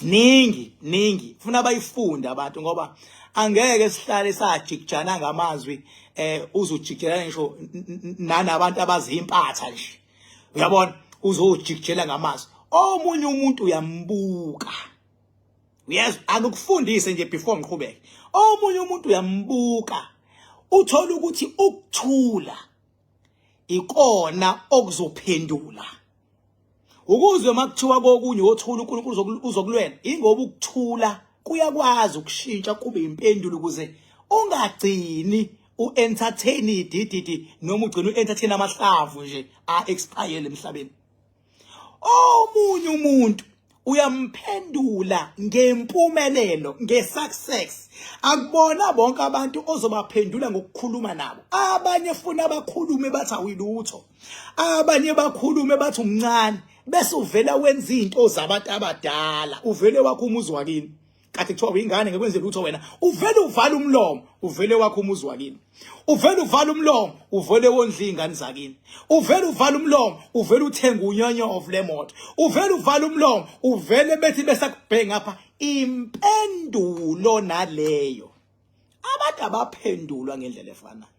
Ningi funa bayifunde abantu ngoba angeke sihlale sajikijana ngamazwi uzojikijela ngisho nanabantu abazimpatha nje uyabona uzojikijela ngamazwi omunye umuntu uyambuka yes akukufundise nje before ngiqhubeke omunye umuntu uyambuka uthola ukuthi ukuthula ikona okuzophendula ukuzwe makuthiwa kokunye wothula uNkulunkulu uzokulwela ingoba ukuthula kuyakwazi ukushintsha kube impendulo ukuze ungagcini uentertain idididi noma ugcina uentertain amahlavu nje expire emhlabeni omunye umuntu uyamphendula ngempumelelo ngesuccess akubona bonke abantu ozobaphendula ngokukhuluma nabo abanye funa abakhulume bathi awilutho abanye bakhulume bathi umncane bese uvela wenza izinto zabantu abadala uvele wakho umuzi wakini kathi kuthiwa ingane ngekwenze lutho wena uvele uvala umlomo uvele wakho umuzi wakini uvele uvala umlomo uvele wondla ingane zakini uvele uvala umlomo uvele uthenga unyonyovu lemoto uvele uvala umlomo uvele bethi besakubhenga apha impendulo naleyo abantu abaphendulwa ngendlela efanayo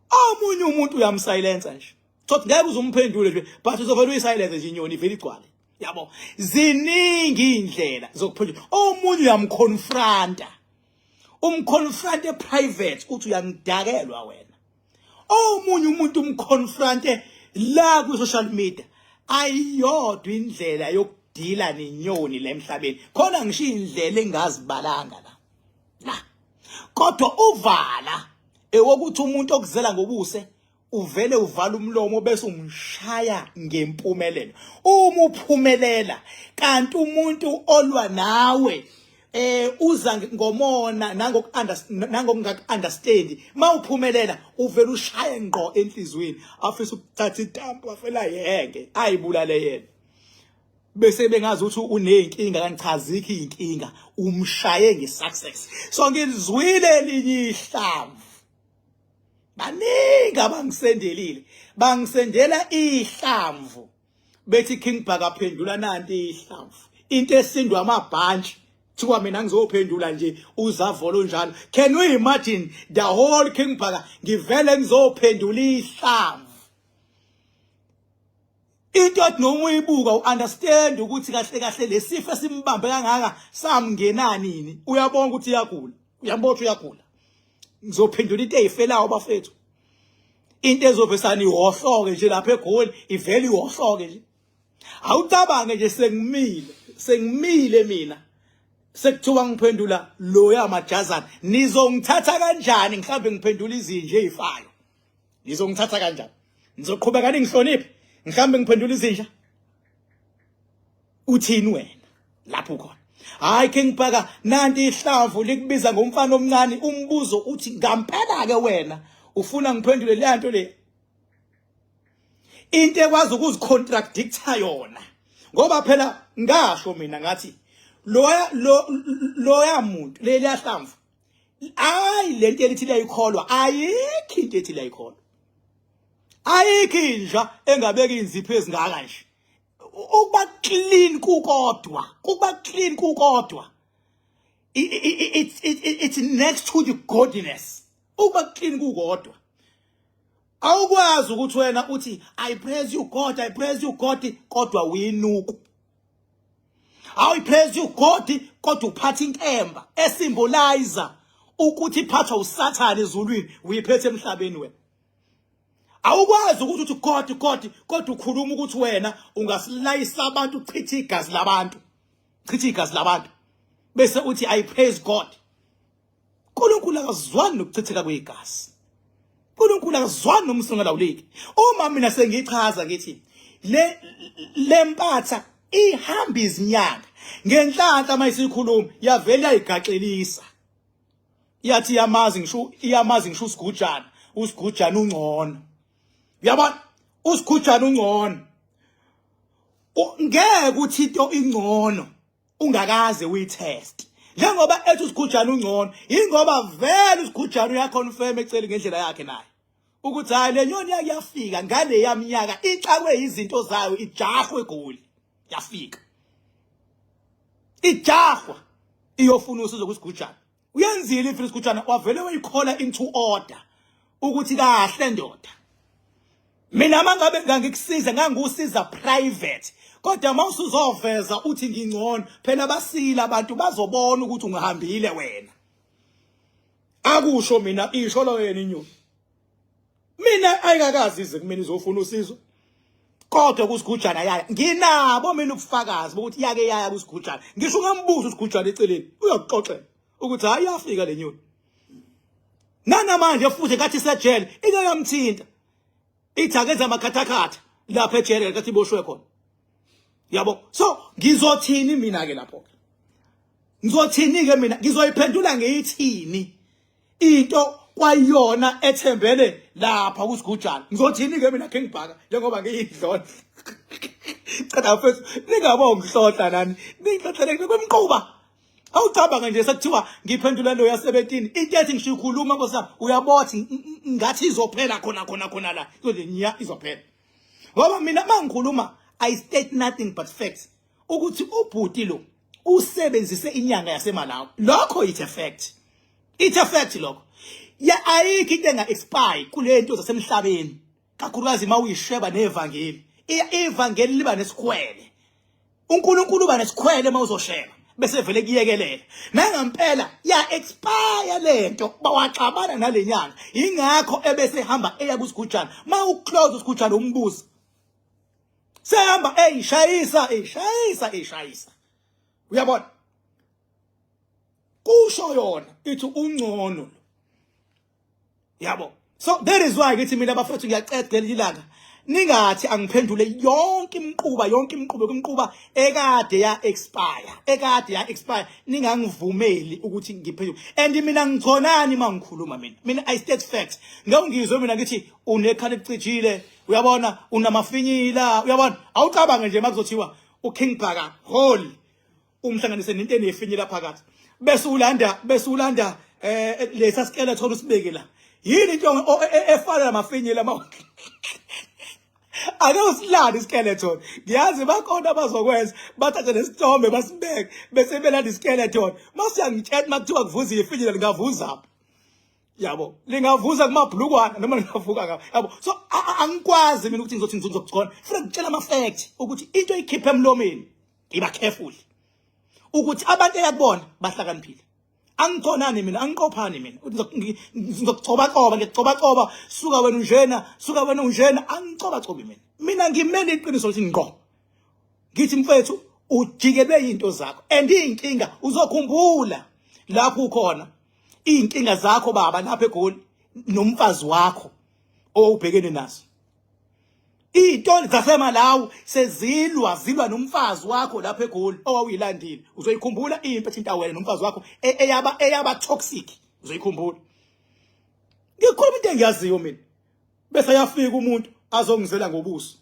omunye umuntu uyamsilenza nje thothi ngeke uzumphendule nje but uzovela uyisilence nje inyoni ivele igcwale yabo ziningi indlela zokuphendula omunye uyamconfronta umconfronte private uthi uyangidakelwa wena omunye umuntu umconfronte la ku social media ayiyodwa indlela yokudila nenyoni lemhlabeni khona ngisho indlela engazibalanga la kodwa uvala ewokuthi umuntu okuzela ngobuse uvele uvala umlomo bese umshaya ngempumelelo uma uphumelela kanti umuntu olwa nawe uza ngomona nangokungakunderstand mawuphumelela uvela ushaye ngqo enhlizweni afisa ukuthatha itampu afela yeke ayibulale yena bese bengazi ukuthi unenkinga kanichaziki inkinga umshaye ngesuccess so ngizwile elinye ihlamvu baningi abangisendelile bangisendela ihlamvu bethi King Bhaka aphendula nanti ihlamvu into esindwa amabhantshi thiwa mina ngizophendula nje uzavolo njalo can you imagine the whole King Bhaka ngivele ngizophendula ihlamvu into ethi noma uyibuka uunderstand ukuthi kahle kahle lesifo esimbambe kangaka samngenani nini uyabona ukuthi iyagula uyambotha uyagula ngizophendula into ezifelayo bafethu into ezovesana ihohloke nje lapha eGoli ivele ihohloke nje awucabange nje sengimile mina sekuthiwa ngiphendula loya majazana nizongithatha kanjani mhlambe ngiphendula izinje ezifayo nizongithatha kanjani nizoqhubeka ningihloniphe mhlambe ngiphendula izinja uthini wena lapho khona hayi King Bhaka nanti ihlamvu likubiza ngomfana omncane umbuzo uthi ngampela ke wena ufuna ngiphendule le nto le into ekwazi ukuzicontradicta yona ngoba phela ngasho mina ngathi loya muntu le hlamvu hayi lento elithi liyikholwa ayikho into ethi liyikholwa ayikho inja engabeka inzipho ezingaka nje ukuba clean kukodwa it's next to the godliness ukuba clean kukodwa awukwazi ukuthi wena uthi I praise you God kodwa uyinuku I praise you God kodwa uphatha inkemba esymbolizer ukuthi iphathwa uSathane ezulwini uyiphethe emhlabeni wena awukwazi ukuthi God kodwa ukhuluma ukuthi wena ungasilayisa abantu uchitha igazi labantu bese uthi I praise God uNkulunkulu akazwani nokuchitheka kwegazi uNkulunkulu akazwani nomsongalawuleki uma mina sengichaza ngithi le mpatha ihamba izinyanga ngenhlanhla mayisikhuluma yavela yayigaxelisa yathi iyamazi ngisho usigujana ungcono uyabona usigujana ungcono ngeke uthi into ingcono ungakaze uyitest njengoba ethi usigujana ungcono ingoba vele usigujana uyaconfirm ecela ngendlela yakhe naye ukuthi hayi lenyoni yakhe yafika ngale yaminyaka ixakwe izinto zayo ijahwe eGoli yafika ijahwa iyofuna usizo kusigujana uyenzile ifile isigujana wavele wayikhola into order ukuthi kahle ndoda mina mangabe ngangikusiza ngangikusiza private kodwa mawusuzoveza uthi ngingcono phela basila abantu bazobona ukuthi ungahambile wena akusho mina isho lo yena inyoni mina ayikakazi ize kumina izofuna usizo kodwa kusigujana yaya nginabo mina ubufakazi bokuthi yake yaya kusigujana ngisho ngambuzo usigujana eceleni uyakuxoxela ukuthi hayi yafika lenyoni nana manje futhi kathi sejele ingayamthinta ithi akenza amakhathakhatha lapha ejele kathi iboshwe khona yabo so ngizothini mina ke lapho ngizothini ke mina ngizoyiphendula ngeyithini into kwayona ethembele lapha kusigujana ngizothini ke mina kengibhaka njengoba ngiyidlona cha mfethu ningabonga ngihlohla nani ningihlohlele kwemquba awucabanga nje sekuthiwa ngiphendula lo ya17 into ethi ngishikhuluma nkosami uyabothi ngathi izophela khona la izothi nya izophela ngoba mina mangikhuluma I state nothing but facts ukuthi ubhuti lo usebenzise inyanga yaseMalawi lokho it's a fact lokho ya ayikho into enga expire kule nto zasemhlabeni kakhulukazi mawuyisheba nevangeli ivangeli liba nesikhwele uNkulunkulu uba nesikhwele mawuzosheba bese vele kuyekelela nangempela ya expire lento bawaxabana nalenyanga ingakho ebese hamba eya kusigujana mawuclose usigujana umbuzo sehamba shayisa uyabona kusho yona ithi ungcono yabo so that is why ngithi mina bafethu ngiyacedela ilanga ningathi angiphendule yonke imquba ekade ya expire ningangivumeli ukuthi ngiphendule and mina ngikhonani mangikhuluma mina I state facts ngawungizwe mina ngithi unekhala ecijile uyabona unamafinyila uyabona awucabange nje makuzothiwa uKing Bhaka hall umhlanganise nento enefinyila phakathi bese ulanda lesa skeleton usibeke la yini into efana namafinyila ake usilanda iskeleton ngiyazi bakhona bazokwenza bathathe nesithombe basibeke bese belanda iskeleton masiyangitshela makuthiwa kuvuza ifinyila lingavuza yabo lingavuza kumabhlukwana noma lingavuka ngapha yabo so angikwazi mina ukuthi ngizokukhona funa ngitshela ama facts ukuthi into ikhiphe emlomeni iba careful ukuthi abantu eyakubona bahlakaniphile angikhonani mina angiqophani mina ngizocobaqoba suka wena unjena angicobacobi mina ngimele iqiniso ukuthi ngqo ngithi mfethu ujikelwe into zakho and inkinga uzokhumbula lapho ukhona inkinga zakho baba lapha eGoli nomfazi wakho owubhekene nazo iintoni zaseMalawi sezilwa nomfazi wakho lapha eGoli owawuyilandile uzoyikhumbula impi ethinta wena nomfazi wakho eyaba toxic uzoyikhumbula ngikhuluma into engiyaziyo mina bese yafika umuntu azongizela ngobuso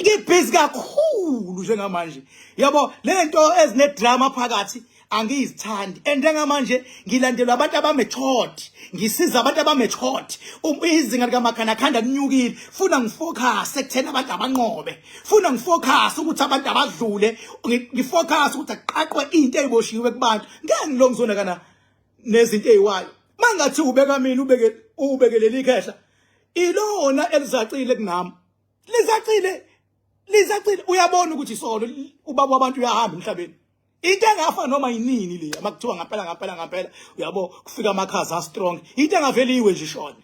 ngibhizi kakhulu njengamanje yabo lento ezine drama phakathi angizithandi and njengamanje ngilandelwa abantu abamethod ngisiza abantu abamethod izinga likaMakhanda linyukile funa ngifocus ekuthena abantu abanqobe funa ngifocus ukuthi abantu abadlule ngifocus ukuthi aqaqwe into eziboshiwe kubantu ngeke ngilongizona kana nezinto eziwayo mangathi ubeka mina ubekeleli ikhehla ilona elizacile kunami lizacile uyabona ukuthi isolo ubaba wabantu uyahamba emhlabeni into engafa noma yinini le makuthiwa ngaphela uyabo kufika amakhaza strong into engaveliwe nje ishone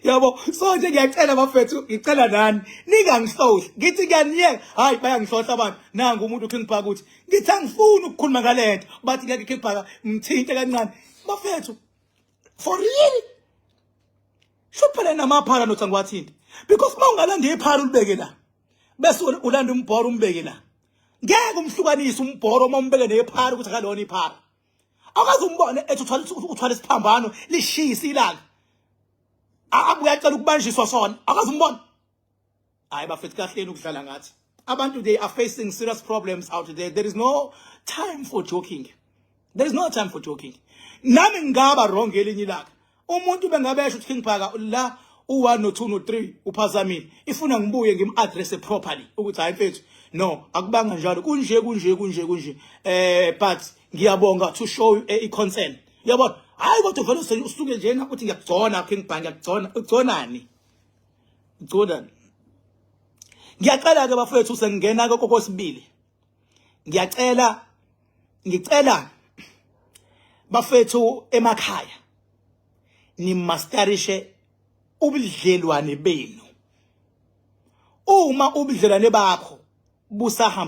yabo so nje ngiyacela bafethu ngicela nani ningangihlohli ngithi kuyaniyeka hayi bayangihlohla abantu nanga umuntu uKing Bhaka uthi ngithi angifuni ukukhuluma ngalento bathi ngeke uKing Bhaka mthinte kancane bafethu for real shophela namaphala nothi angwathinta because mawungalanda iphara ulibeke la bese ulanda umbhoro umbeke la ngeke umhlukanise umbhoro uma umbeke nephara ukuthi akalona iphara akaze umbone ethi uthwala isiphambano lishisa ilanga uyacela ukubanjiswa sona akaze umbone hayi bafethu kahleni ukudlala ngathi abantu they are facing serious problems out there. There is no time for joking. Nami ngaba wrong ngelinye ilanga umuntu bengabesho ukuthi King Bhaka la u1 no2 no3 uphazamile ifuna ngibuye ngim address properly ukuthi hayi mfethu no akubanga njalo kunje but ngiyabonga to show i-concern yabona hayi kodwa vele usuke njena uthi ngiyakugcona King Bha ugconani ugconani ngiyaqala ke bafethu sengena ke kokosibili ngicela bafethu emakhaya nimasterishe ubudlelwane benu uma ubudlelwane bakho busahamba